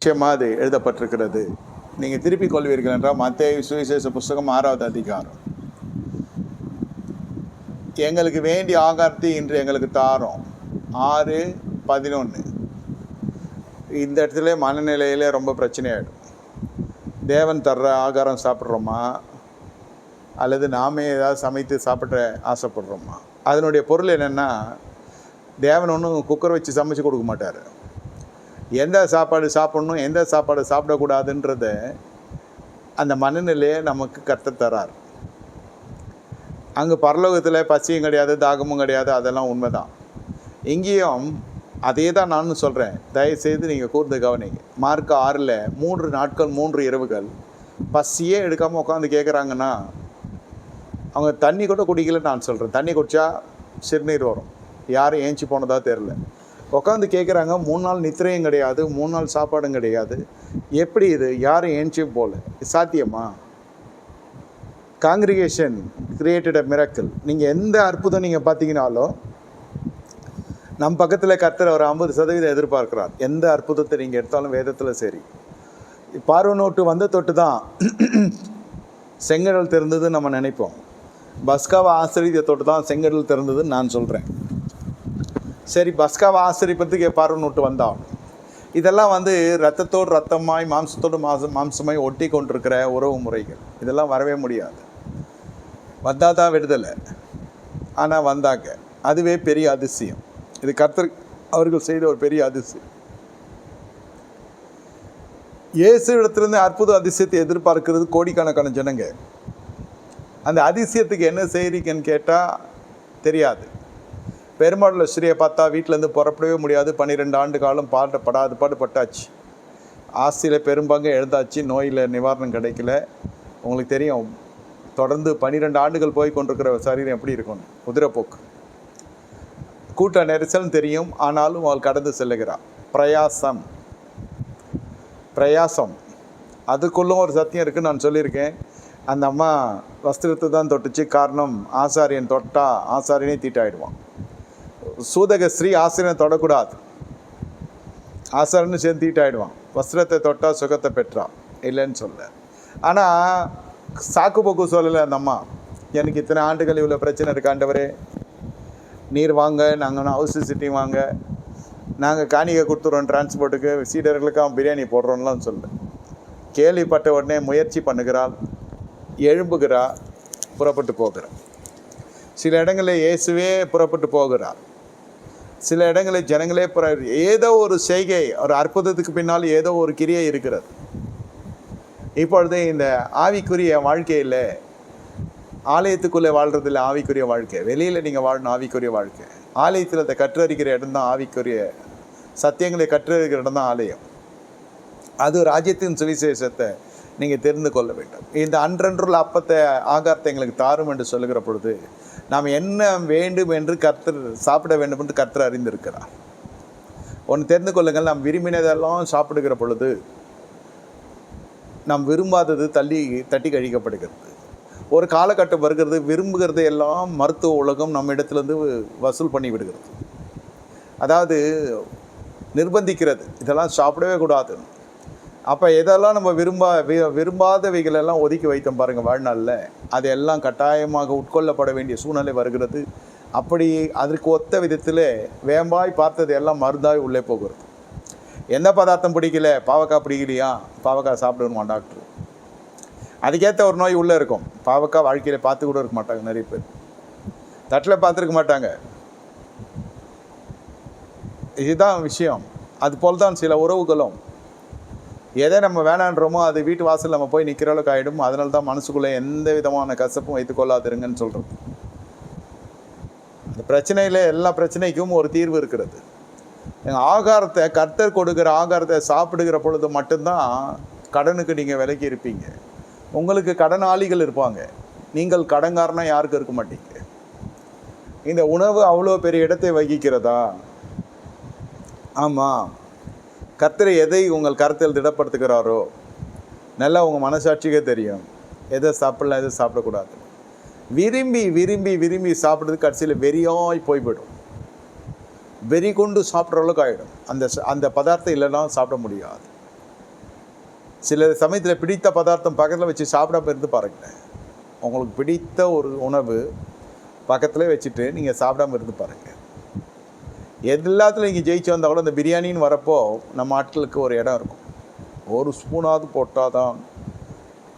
நிச்சயமாக அது எழுதப்பட்டிருக்கிறது. நீங்கள் திருப்பிக் கொள்வீர்கள் என்றால் மத்தேயு சுவிசேஷ புஸ்தகம் 6வது அதிகாரம். எங்களுக்கு வேண்டிய ஆகாரத்தை இன்று எங்களுக்கு தாரோம். 6:11. இந்த இடத்துல மனநிலையிலே ரொம்ப பிரச்சனையாயிடும். தேவன் தர்ற ஆகாரம் சாப்பிட்றோமா அல்லது நாமே ஏதாவது சமைத்து சாப்பிட்ற ஆசைப்படுறோமா? அதனுடைய பொருள் என்னென்னா, தேவன் ஒன்றும் குக்கர் வச்சு சமைச்சு கொடுக்க மாட்டார். எந்த சாப்பாடு சாப்பிட்ணும், எந்த சாப்பாடு சாப்பிடக்கூடாதுன்றத அந்த மனநிலையை நமக்கு கற்றுத் தரார். அங்கே பரலோகத்தில் பசியும் கிடையாது, தாகமும் கிடையாது, அதெல்லாம் உண்மைதான். இங்கேயும் அதே தான் நானும் சொல்கிறேன். தயவுசெய்து நீங்கள் கூர்ந்து கவனிங்க. மார்க் 6ல் 3 நாட்கள் 3 இரவுகள் பசியே எடுக்காமல் உட்காந்து கேட்குறாங்கன்னா, அவங்க தண்ணி கூட குடிக்கலன்னு நான் சொல்கிறேன். தண்ணி குடித்தா சிறுநீர் வரும். யாரும் ஏஞ்சி போனதா தெரில. உட்காந்து கேட்குறாங்க. 3 நாள் நித்திரையும் கிடையாது, 3 நாள் சாப்பாடும் கிடையாது. எப்படி இது? யாரும் ஏஞ்சியும் போகல. சாத்தியமா? Congregation created a miracle. நீங்கள் எந்த அற்புதம் நீங்கள் பார்த்தீங்கன்னாலும் நம் பக்கத்தில் கர்த்தர் ஒரு 50% எதிர்பார்க்குறார். எந்த அற்புதத்தை நீங்கள் எடுத்தாலும் வேதத்தில் சரி. பார்வோனோட்டு வந்த தொட்டு தான் செங்கடல் திறந்ததுன்னு நம்ம நினைப்போம். பஸ்காவை ஆசிரியத்தை தொட்டு தான் செங்கடல் திறந்ததுன்னு நான் சொல்கிறேன். சரி, பஸ்காவை ஆசிரியப்பதுக்கு பார்வோனோட்டு வந்தான். இதெல்லாம் ரத்தத்தோடு ரத்தமாய் மாம்சத்தோடு மாம்சமாய் ஒட்டி கொண்டிருக்கிற உறவு முறைகள். இதெல்லாம் வரவே முடியாது. வந்தால் தான் விடுதலை. ஆனால் வந்தாங்க. அதுவே பெரிய அதிசயம். இது கர்த்தர் அவர்கள் செய்த ஒரு பெரிய அதிசயம். இயேசு இடத்துலேருந்து அற்புத அதிசயத்தை எதிர்பார்க்கிறது கோடிக்கணக்கான ஜனங்க. அந்த அதிசயத்துக்கு என்ன செய்கிறீங்கன்னு கேட்டால் தெரியாது. பெருமாளுள்ள ஸ்ரீயை பார்த்தா வீட்டிலேருந்து புறப்படவே முடியாது. 12 ஆண்டு காலம் பாடுபட்டாச்சு. ஆஸ்தியில் பெரும்பாங்க எழுந்தாச்சு. நோயில் நிவாரணம் கிடைக்கல. உங்களுக்கு தெரியும், தொடர்ந்து 12 ஆண்டுகள் போய் கொண்டிருக்கிற சரீரம் எப்படி இருக்கும்னு. குதிரைப்போக்கு, கூட்ட நெரிசல் தெரியும். ஆனாலும் அவள் கடந்து செல்லுகிறாள். பிரயாசம் அதுக்குள்ளும் ஒரு சத்தியம் இருக்குதுன்னு நான் சொல்லியிருக்கேன். அந்த அம்மா வஸ்திரத்தை தான் தொட்டுச்சு. காரணம், ஆசாரியன் தொட்டா ஆசாரியனே தீட்டாயிடுவான். சூதக ஸ்ரீ ஆசிரியனை தொடக்கூடாது. ஆசாரன்னு சேர்ந்து தீட்டாயிடுவான். வஸ்திரத்தை தொட்டா சுகத்தை பெற்றான் இல்லைன்னு சொல்ல. ஆனால் சாக்கு போக்கு சொல்லலை அந்த அம்மா. எனக்கு இத்தனை ஆண்டுகள் இவ்வளோ பிரச்சனை இருக்கு ஆண்டவரே, நீர் வாங்க, நாங்கள் ஹவுஸ் சிட்டி வாங்க, நாங்கள் காணிக்கை கொடுத்துட்றோம், டிரான்ஸ்போர்ட்டுக்கு சீடர்களுக்கு அவன் பிரியாணி போடுறோம்லாம் சொல்ல. கேள்விப்பட்ட உடனே முயற்சி பண்ணுகிறாள், எழும்புகிறா, புறப்பட்டு போகிறாள். சில இடங்களில் இயேசுவே புறப்பட்டு போகிறார். சில இடங்களில் ஜனங்களே ஏதோ ஒரு செய்கை, ஒரு அற்புதத்துக்கு பின்னால் ஏதோ ஒரு கிரியை இருக்கிறது. இப்பொழுது இந்த ஆவிக்குரிய வாழ்க்கையில் ஆலயத்துக்குள்ளே வாழ்கிறதில்ல ஆவிக்குரிய வாழ்க்கை. வெளியில் நீங்கள் வாழணும் ஆவிக்குரிய வாழ்க்கை. ஆலயத்தில் அதை கற்றறிகிற இடம் தான் ஆவிக்குரிய சத்தியங்களை கற்றறிகிற இடம் தான் ஆலயம். அது ராஜ்யத்தின் சுவிசேஷத்தை நீங்கள் தெரிந்து கொள்ள வேண்டும். இந்த அன்றன்றுள்ள அப்பத்தை ஆகாரத்தை எங்களுக்கு தாரும் என்று சொல்லுகிற பொழுது நாம் என்ன வேண்டும் என்று கர்த்தர் சாப்பிட வேண்டும் என்று கர்த்தர் அறிந்திருக்கிறார். ஒன்று தெரிந்து கொள்ளுங்கள், நாம் விரும்பினதெல்லாம் சாப்பிடுகிற பொழுது நாம் விரும்பாதது தட்டி கழிக்கப்படுகிறது. ஒரு காலகட்டம் வருகிறது, விரும்புகிறது எல்லாம் மருத்துவ உலகம் நம்ம இடத்துலேருந்து வசூல் பண்ணி விடுகிறது. அதாவது நிர்பந்திக்கிறது, இதெல்லாம் சாப்பிடவே கூடாது. அப்போ எதெல்லாம் நம்ம விரும்பாதவைகளெல்லாம் ஒதுக்கி வைத்தோம் பாருங்கள் வாழ்நாளில், அதெல்லாம் கட்டாயமாக உட்கொள்ளப்பட வேண்டிய சூழ்நிலை வருகிறது. அப்படி அதற்கு ஒத்த விதத்தில் வேம்பாய் பார்த்தது எல்லாம் மருந்தாய் உள்ளே போகிறது. எந்த பதார்த்தம் பிடிக்கல, பாவக்காய் பிடிக்கலையா, பாவக்காய் சாப்பிடணுமா டாக்டர். அதுக்கேற்ற ஒரு நோய் உள்ளே இருக்கும். பாவக்காய் வாழ்க்கையில் பார்த்து கூட இருக்க மாட்டாங்க. நிறைய பேர் தட்டில் பார்த்துருக்க மாட்டாங்க. இதுதான் விஷயம். அதுபோல் தான் சில உறவுகளும். எதை நம்ம வேணான்றோமோ அது வீட்டு வாசல் நம்ம போய் நிற்கிற அளவுக்கு ஆகிடும். அதனால தான் மனசுக்குள்ளே எந்த விதமான கசப்பும் வைத்துக்கொள்ளாதிருங்கன்னு சொல்கிறது. அந்த பிரச்சனையில் எல்லா பிரச்சனைக்கும் ஒரு தீர்வு இருக்கிறது. எங்கள் ஆகாரத்தை, கர்த்தர் கொடுக்குற ஆகாரத்தை சாப்பிடுகிற பொழுது மட்டும்தான் கடனுக்கு நீங்கள் விலைக்கு இருப்பீங்க. உங்களுக்கு கடனாளிகள் இருப்பாங்க. நீங்கள் கடன்காரனா யாருக்கும் இருக்க மாட்டீங்க. இந்த உணவு அவ்வளோ பெரிய இடத்தை வகிக்கிறதா? ஆமாம். கர்த்தர் எதை உங்கள் கருத்தில் திடப்படுத்துகிறாரோ நல்லா உங்கள் மனசாட்சிக்கே தெரியும். எதை சாப்பிடலாம், எதை சாப்பிடக்கூடாது. விரும்பி விரும்பி விரும்பி சாப்பிட்றது கடைசியில் வெறியாய் போய்விடும். வெறி கொண்டு சாப்பிட்ற அளவுக்கு ஆகிடும். அந்த பதார்த்தம் இல்லைன்னா சாப்பிட முடியாது. சில சமயத்தில் பிடித்த பதார்த்தம் பக்கத்தில் வச்சு சாப்பிடாம இருந்து பாருங்களேன். உங்களுக்கு பிடித்த ஒரு உணவு பக்கத்தில் வச்சுட்டு நீங்கள் சாப்பிடாம இருந்து பாருங்கள். எல்லாத்துலையும் நீங்கள் ஜெயிச்சு வந்தால் கூட இந்த பிரியாணின்னு வரப்போ நம்ம ஆட்களுக்கு ஒரு இடம் இருக்கும். ஒரு ஸ்பூனாவது போட்டால் தான்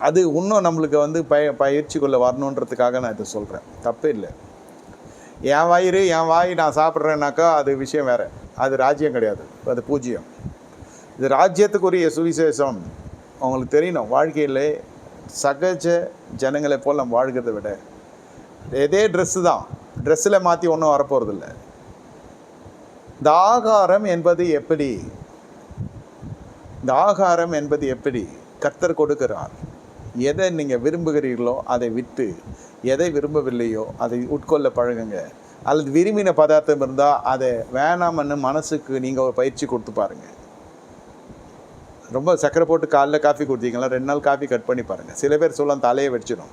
அது இன்னும் நம்மளுக்கு வந்து பயிற்சிக்குள்ளே வரணுன்றதுக்காக நான் இதை சொல்கிறேன். தப்பு இல்லை. என் வயிறு என் வாய் நான் சாப்பிட்றேன்னாக்கா அது விஷயம் வேறு. அது ராஜ்யம் கிடையாது, அது பூஜ்யம். இது ராஜ்யத்துக்குரிய சுவிசேஷம். அவங்களுக்கு தெரியணும், வாழ்க்கையில் சகஜ ஜனங்களை போல் நம்ம வாழ்கிறத விட இதே ட்ரெஸ்ஸு தான், ட்ரெஸ்ஸில் மாற்றி ஒன்றும் வரப்போகிறதில்ல. இந்த ஆகாரம் என்பது எப்படி, இந்த ஆகாரம் என்பது எப்படி கர்த்தர் கொடுக்கிறார். எதை நீங்கள் விரும்புகிறீர்களோ அதை விட்டு, எதை விரும்பவில்லையோ அதை உட்கொள்ள பழகுங்க. அல்லது விரும்பின பதார்த்தம் இருந்தால் அதை வேணாமன்னு மனசுக்கு நீங்கள் ஒரு பயிற்சி கொடுத்து பாருங்கள். ரொம்ப சக்கரை போட்டு காலைல காஃபி கொடுத்தீங்களா, 2 நாள் காஃபி கட் பண்ணி பாருங்கள். சில பேர் சொல்லலாம் தலையை வெடிச்சிடும்.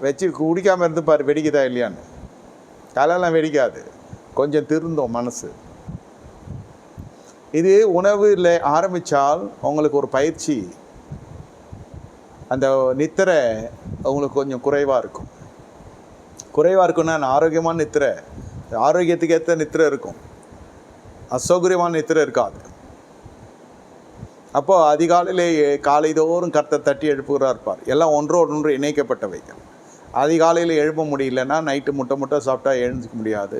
வச்சு குடிக்காமல் இருந்து பாரு வெடிக்குதா இல்லையான்னு. தலையெல்லாம் வெடிக்காது, கொஞ்சம் திருந்தோம் மனசு. இது உணவில் ஆரம்பித்தால் உங்களுக்கு ஒரு பயிற்சி, அந்த நித்திரை உங்களுக்கு கொஞ்சம் குறைவாக இருக்கும். குறைவாக இருக்குன்னா ஆரோக்கியமான நித்திரை, ஆரோக்கியத்துக்கு ஏற்ற நித்திரை இருக்கும், அசௌகரியமான நித்திரை இருக்காது. அப்போது அதிகாலையிலே காலைதோறும் கர்த்தர் தட்டி எழுப்புகிறார் இருப்பார். எல்லாம் ஒன்றோடு இணைக்கப்பட்டவைகள். அதிகாலையில் எழுப்ப முடியலன்னா நைட்டு முட்டை சாப்பிட்டா எழுந்துக்க முடியாது.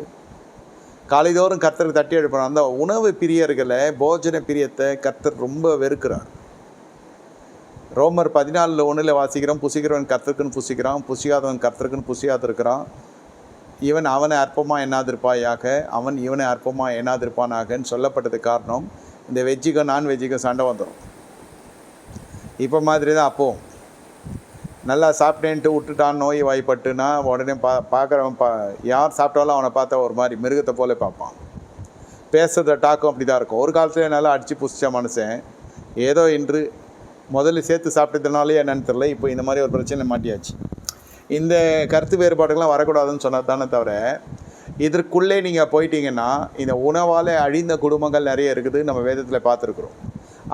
காலைதோறும் கர்த்தருக்கு தட்டி எழுப்புறார். அந்த உணவு பிரியர்களை, போஜன பிரியத்தை கர்த்தர் ரொம்ப வெறுக்கிறார். ரோமர் 14:1 வாசிக்கிறோம், புசிக்கிறவன் கர்த்தருக்குன்னு புசிக்கிறான், புசியாதவன் கர்த்தருக்குன்னு புசியாதிருக்கிறான். இவன் அவனை அற்பமாக எண்ணாதிருப்பாயாக, அவன் இவனை அற்பமாக எண்ணாதிருப்பானாகன்னு சொல்லப்பட்டது. காரணம், இந்த வெஜ்ஜுக்கும் நான்வெஜ்ஜுக்கும் சண்டை வந்துடும். இப்போ மாதிரி தான் அப்போது நல்லா சாப்பிட்டேன்ட்டு விட்டுட்டான், நோய் வாய்ப்பட்டுனா உடனே பார்க்குறவன் யார் சாப்பிட்டாலும் அவனை பார்த்தா ஒரு மாதிரி மிருகத்தை போல பார்ப்பான். பேசுகிற டாக்கும் அப்படி தான் இருக்கும். ஒரு காலத்தில் நல்லா அடித்து புசித்த மனுஷன் ஏதோ இன்று முதல்ல சேர்த்து சாப்பிட்டதுனாலே என்னன்னு தெரியல, இப்போ இந்த மாதிரி ஒரு பிரச்சனை மாட்டியாச்சு. இந்த கருத்து வேறுபாடுகள்லாம் வரக்கூடாதுன்னு சொன்னது தானே தவிர, இதற்குள்ளே நீங்கள் போயிட்டீங்கன்னா இந்த உணவால் அழிந்த குடும்பங்கள் நிறைய இருக்குது, நம்ம வேதத்தில் பார்த்துருக்குறோம்.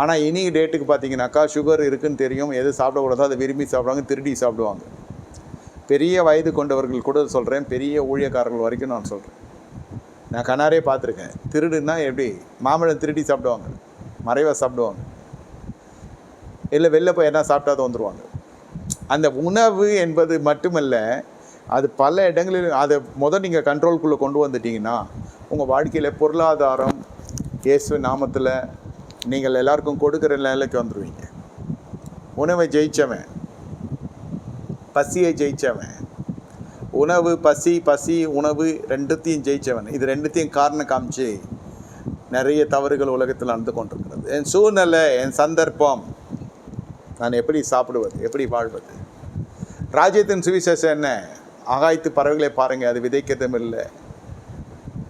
ஆனால் இனி டேட்டுக்கு பார்த்தீங்கன்னாக்கா சுகர் இருக்குதுன்னு தெரியும், எது சாப்பிடக்கூடாதோ அதை விரும்பி சாப்பிடுவாங்க, திருடி சாப்பிடுவாங்க. பெரிய வயது கொண்டவர்கள் கூட சொல்கிறேன், பெரிய ஊழியக்காரர்கள் வரைக்கும் நான் சொல்கிறேன். நான் கண்ணாரே பார்த்துருக்கேன். திருடுன்னா எப்படி, மாம்பழம் திருடி சாப்பிடுவாங்க, மறைவாக சாப்பிடுவாங்க, இல்லை வெளில போய் என்ன சாப்பிட்டாத வந்துடுவாங்க. அந்த உணவு என்பது மட்டுமல்ல, அது பல இடங்களில் அதை நீங்கள் கண்ட்ரோல்குள்ளே கொண்டு வந்துட்டீங்கன்னா உங்கள் வாழ்க்கையில் பொருளாதாரம் இயேசு நாமத்தில் நீங்கள் எல்லாருக்கும் கொடுக்குற நிலைக்கு வந்துடுவீங்க. உணவை ஜெயித்தவன், பசியை ஜெயித்தவன், உணவு பசி உணவு ரெண்டுத்தையும் ஜெயித்தவன். இது ரெண்டுத்தையும் காரணம் காமிச்சு நிறைய தவறுகள் உலகத்தில் நடந்து கொண்டிருக்கிறது. என் சூழ்நிலை, என் சந்தர்ப்பம், நான் எப்படி சாப்பிடுவது, எப்படி வாழ்வது. ராஜ்யத்தின் சுவிசேஷம் என்ன? ஆகாயத்து பறவைகளை பாருங்கள், அது விதைக்கிறதும் இல்லை,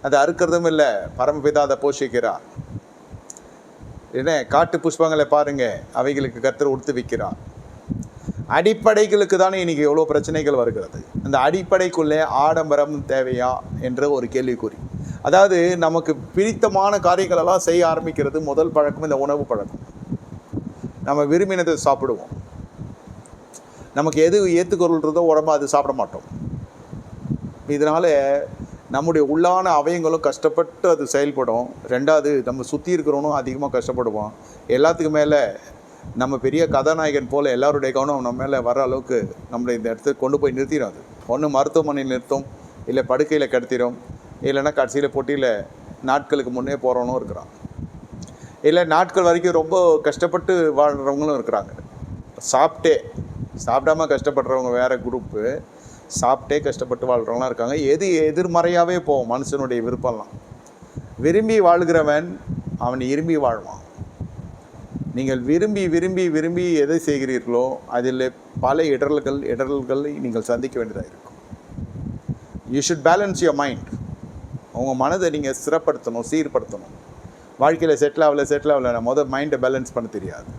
அது அறுக்கிறதும் இல்லை, பரமபிதா அதை போஷிக்கிறார். என்ன, காட்டு புஷ்பங்களை பாருங்கள், அவைகளுக்கு கர்த்தர் உடுத்து வைக்கிறார். அடிப்படைகளுக்கு தானே இன்றைக்கி எவ்வளோ பிரச்சனைகள் வருகிறது. அந்த அடிப்படைக்குள்ளே ஆடம்பரம் தேவையா என்ற ஒரு கேள்விக்குறி. அதாவது நமக்கு பிடித்தமான காரியங்களெல்லாம் செய்ய ஆரம்பிக்கிறது முதல் பழக்கம் இந்த உணவு பழக்கம். நம்ம விரும்பினதை சாப்பிடுவோம், நமக்கு எது ஏற்றுக்கொள்கிறதோ உடம்பு அது சாப்பிட மாட்டோம். இதனால் நம்முடைய உள்ளான அவயங்களும் கஷ்டப்பட்டு அது செயல்படும். ரெண்டாவது, நம்ம சுற்றி இருக்கிறவனும் அதிகமாக கஷ்டப்படுவோம். எல்லாத்துக்கும் மேலே நம்ம பெரிய கதாநாயகன் போல் எல்லாருடைய கவனம் நம்ம மேலே வர அளவுக்கு நம்மளை இந்த இடத்துக்கு கொண்டு போய் நிறுத்திடும். அது ஒன்று மருத்துவமனையில் நிறுத்தும், இல்லை படுக்கையில் கடத்திடும், இல்லைன்னா கடைசியில் போட்டியில் நாட்களுக்கு முன்னே போகிறவனும் இருக்கிறான், இல்லை நாட்கள் வரைக்கும் ரொம்ப கஷ்டப்பட்டு வாழ்கிறவங்களும் இருக்கிறாங்க. சாப்பிடாமல் கஷ்டப்படுறவங்க வேறு குரூப்பு, சாப்பிட்டே கஷ்டப்பட்டு வாழ்கிறவங்களாம் இருக்காங்க. எதிர்மறையாகவே போகும் மனுஷனுடைய விருப்பம்லாம். விரும்பி வாழ்கிறவன் அவன் விரும்பி வாழ்வான். நீங்கள் விரும்பி விரும்பி விரும்பி எதை செய்கிறீர்களோ அதில் பல இடர்களை நீங்கள் சந்திக்க வேண்டியதாக இருக்கும். You should balance your mind. உங்கள் மனதை நீங்கள் ஸ்திரப்படுத்தணும், சீர்படுத்தணும். வாழ்க்கையில் செட்டில் ஆகலை முதல் மைண்டை பேலன்ஸ் பண்ண தெரியாது.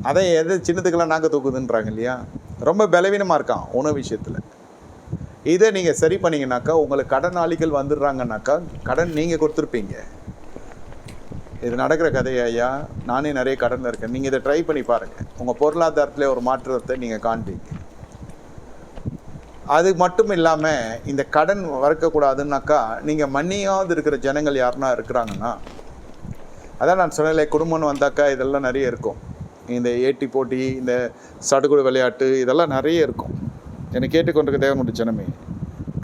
அதை சின்னத்துக்கெல்லாம் நாங்கள் தூக்குதுன்றாங்க இல்லையா, ரொம்ப பலவீனமாக இருக்கான் உணவு விஷயத்தில். இதை நீங்கள் சரி பண்ணிங்கனாக்கா உங்களுக்கு கடனாளிகள் வந்துடுறாங்கனாக்கா கடன் நீங்கள் கொடுத்துருப்பீங்க. இது நடக்கிற கதை ஐயா. நானே நிறைய கடனில் இருக்கேன். நீங்கள் இதை ட்ரை பண்ணி பாருங்கள். உங்கள் பொருளாதாரத்தில் ஒரு மாற்றத்தை நீங்கள் காண்பீங்க. அது மட்டும் இல்லாமல் இந்த கடன் வறக்கக்கூடாதுன்னாக்கா நீங்கள் மன்னியாவது இருக்கிற ஜனங்கள் யாருன்னா இருக்கிறாங்கன்னா, அதான் நான் சொன்னேன், குடும்பம்னு வந்தாக்கா இதெல்லாம் நிறைய இருக்கும். இந்த ஏட்டி போட்டி, இந்த சடுகுடு விளையாட்டு, இதெல்லாம் நிறைய இருக்கும். என்னை கேட்டுக்கொண்டிருக்க தேவனுடைய ஜனமே,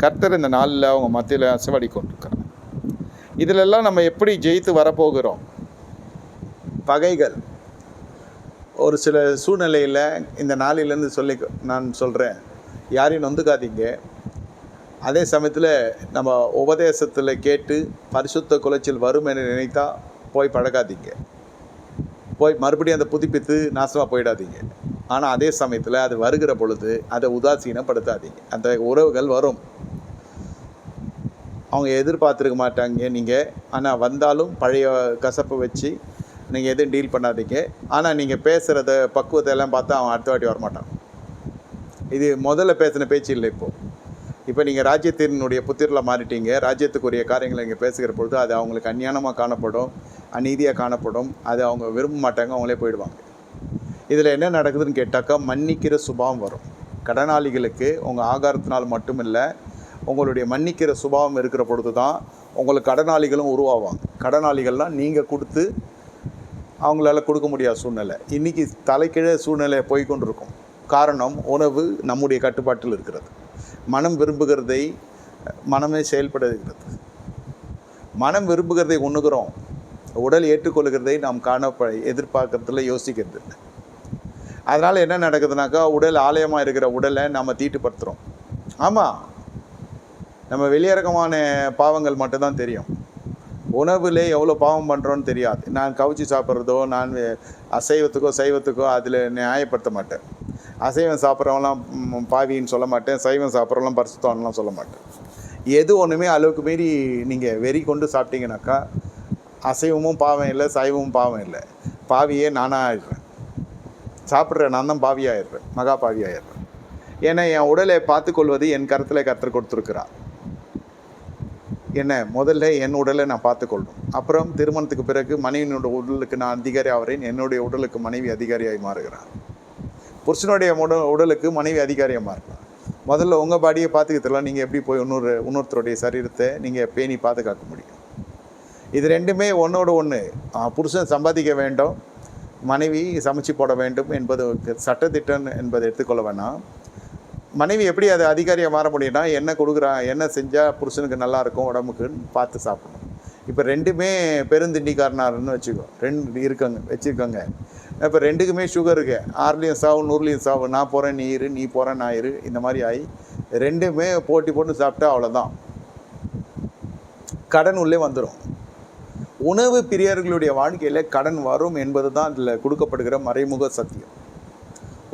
கர்த்தர் இந்த நாளில் அவங்க மத்தியில் அசைவாடி கொண்டிருக்கிறார். இதிலெல்லாம் நம்ம எப்படி ஜெயித்து வரப்போகிறோம்? பகைகள் ஒரு சில சூழ்நிலையில் இந்த நாளிலேருந்து நான் சொல்கிறேன், யாரையும் நொந்துக்காதீங்க. அதே சமயத்தில் நம்ம உபதேசத்தில் கேட்டு பரிசுத்த குலைச்சல் வரும் என நினைத்தா போய் பழகாதீங்க. போய் மறுபடியும் அதை புதுப்பித்து நாசமாக போயிடாதீங்க. ஆனால் அதே சமயத்தில் அது வருகிற பொழுது அதை உதாசீனப்படுத்தாதீங்க. அந்த உறவுகள் வரும், அவங்க எதிர்பார்த்துருக்க மாட்டாங்க நீங்கள். ஆனால் வந்தாலும் பழைய கசப்பை வச்சு நீங்கள் எதுவும் டீல் பண்ணாதீங்க. ஆனால் நீங்கள் பேசுகிறத பக்குவத்தை எல்லாம் பார்த்தா அவன் அடுத்த வாட்டி வரமாட்டான். இது முதல்ல பேசின பேச்சு இல்லை. இப்போ நீங்கள் ராஜ்யத்தினுடைய புத்திரில் மாறிட்டீங்க. ராஜ்யத்துக்குரிய காரியங்களை நீங்கள் பேசுகிற பொழுது அது அவங்களுக்கு அந்நியானமாக காணப்படும், அநீதியாக காணப்படும். அது அவங்க விரும்ப மாட்டாங்க, அவங்களே போயிடுவாங்க. இதில் என்ன நடக்குதுன்னு கேட்டாக்கா, மன்னிக்கிற சுபாவம் வரும். கடனாளிகளுக்கு உங்கள் ஆகாரத்தினால் மட்டும் இல்லை, உங்களுடைய மன்னிக்கிற சுபாவம் இருக்கிற பொழுது தான் உங்களுக்கு கடனாளிகளும் உருவாவாங்க. கடனாளிகள்லாம் நீங்கள் கொடுத்து அவங்களால கொடுக்க முடியாத சூழ்நிலை. இன்றைக்கி தலைக்கீழே சூழ்நிலை போய்கொண்டிருக்கும். காரணம், உணவு நம்முடைய கட்டுப்பாட்டில் இருக்கிறது. மனம் விரும்புகிறதை மனமே செயல்படுகிறது. மனம் விரும்புகிறதை உண்ணுகிறோம், உடல் ஏற்றுக்கொள்கிறதை நாம் எதிர்பார்க்கறதுல யோசிக்கிறது இல்லை. அதனால் என்ன நடக்குதுனாக்கா, உடல் ஆலயமாக இருக்கிற உடலை நம்ம தீட்டுப்படுத்துகிறோம். ஆமாம், நம்ம வெளியரங்கமான பாவங்கள் மட்டும்தான் தெரியும். உணவில் எவ்வளோ பாவம் பண்ணுறோன்னு தெரியாது. நான் கவுச்சி சாப்பிட்றதோ, நான் அசைவத்துக்கோ சைவத்துக்கோ அதில் நியாயப்படுத்த மாட்டேன். அசைவம் சாப்பிட்றவங்களாம் பாவின்னு சொல்ல மாட்டேன், சைவம் சாப்பிட்றவங்களாம் பரிசுத்தவான்லாம் சொல்ல மாட்டேன். எது ஒன்றுமே அளவுக்கு மீறி நீங்கள் வெறி கொண்டு சாப்பிட்டீங்கன்னாக்கா, அசைவமும் பாவம் இல்லை, சைவமும் பாவம் இல்லை. பாவியே நானாக ஆயிடுறேன். சாப்பிட்ற நான் தான் பாவியாகிடுறேன், மகா பாவியாகிடுறேன். ஏன்னா என் உடலை பார்த்துக்கொள்வது என் கருத்தில் கர்த்தர் கொடுத்துருக்கிறார். என்ன, முதல்ல என் உடலை நான் பார்த்துக்கொள்ளணும். அப்புறம் திருமணத்துக்கு பிறகு மனைவியினுடைய உடலுக்கு நான் அதிகாரி ஆகிறேன், என்னுடைய உடலுக்கு மனைவி அதிகாரியாகி மாறுகிறார். புருஷனுடைய உடலுக்கு மனைவி அதிகாரியாக மாறுகிறார். முதல்ல உங்கள் பாடியை பார்த்துக்கிறதுலாம் நீங்கள் எப்படி போய் இன்னொருத்தருடைய சரீரத்தை நீங்கள் பேணி பாதுகாக்க முடியும்? இது ரெண்டுமே ஒன்றோட ஒன்று. புருஷன் சம்பாதிக்க வேண்டும், மனைவி சமைச்சு போட வேண்டும் என்பது சட்டத்திட்டம் என்பதை எடுத்துக்கொள்ள வேணாம். மனைவி எப்படி அது அதிகாரியாக மாற முடியும்னா, என்ன கொடுக்குறான், என்ன செஞ்சால் புருஷனுக்கு நல்லாயிருக்கும் உடம்புக்குன்னு பார்த்து சாப்பிடணும். இப்போ ரெண்டுமே பெருந்திண்டிக்காரனாருன்னு வச்சுக்கோங்க. இப்போ ரெண்டுக்குமே சுகர் இருக்கு. 6லேயும் சாவு 100லேயும் சாவு. நான் போகிறேன் நீ இரு, நீ போகிறேன் நான் இரு, இந்த மாதிரி ஆகி ரெண்டுமே போட்டி போட்டு சாப்பிட்டா அவ்வளோதான், கடன் உள்ளே வந்துடும். உணவு பிரியர்களுடைய வாழ்க்கையில் கடன் வரும் என்பது தான் அதில் கொடுக்கப்படுகிற மறைமுக சத்தியம்.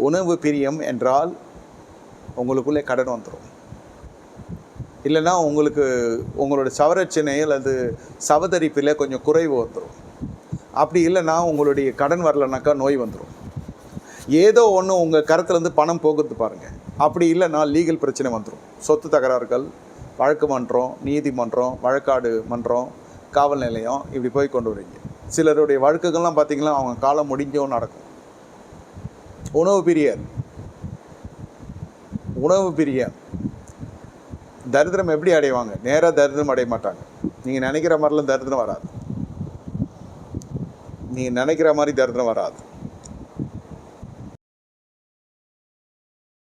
உணவு பிரியம் என்றால் உங்களுக்குள்ளே கடன் வந்துடும். இல்லைன்னா உங்களோட சவரட்சணையில் அது சவதரிப்பில் கொஞ்சம் குறைவு வந்துடும். அப்படி இல்லைன்னா உங்களுடைய கடன் வரலைனாக்கா நோய் வந்துடும். ஏதோ ஒன்று உங்கள் கருத்துலேருந்து பணம் போகுது பாருங்கள். அப்படி இல்லைன்னா லீகல் பிரச்சனை வந்துடும். சொத்து தகராறுகள், வழக்கு மன்றம், நீதிமன்றம், வழக்காடு மன்றம், காவல் நிலையம், இப்படி போய் கொண்டு வரீங்க. சிலருடைய வழக்குகள்லாம் பார்த்திங்கன்னா அவங்க காலம் முடிஞ்சவும் நடக்கும். உணவு பிரியர் தரித்திரம் எப்படி அடைவாங்க? நேராக தரித்திரம் அடைய மாட்டாங்க. நீங்கள் நினைக்கிற மாதிரிலாம் தரித்திரம் வராது.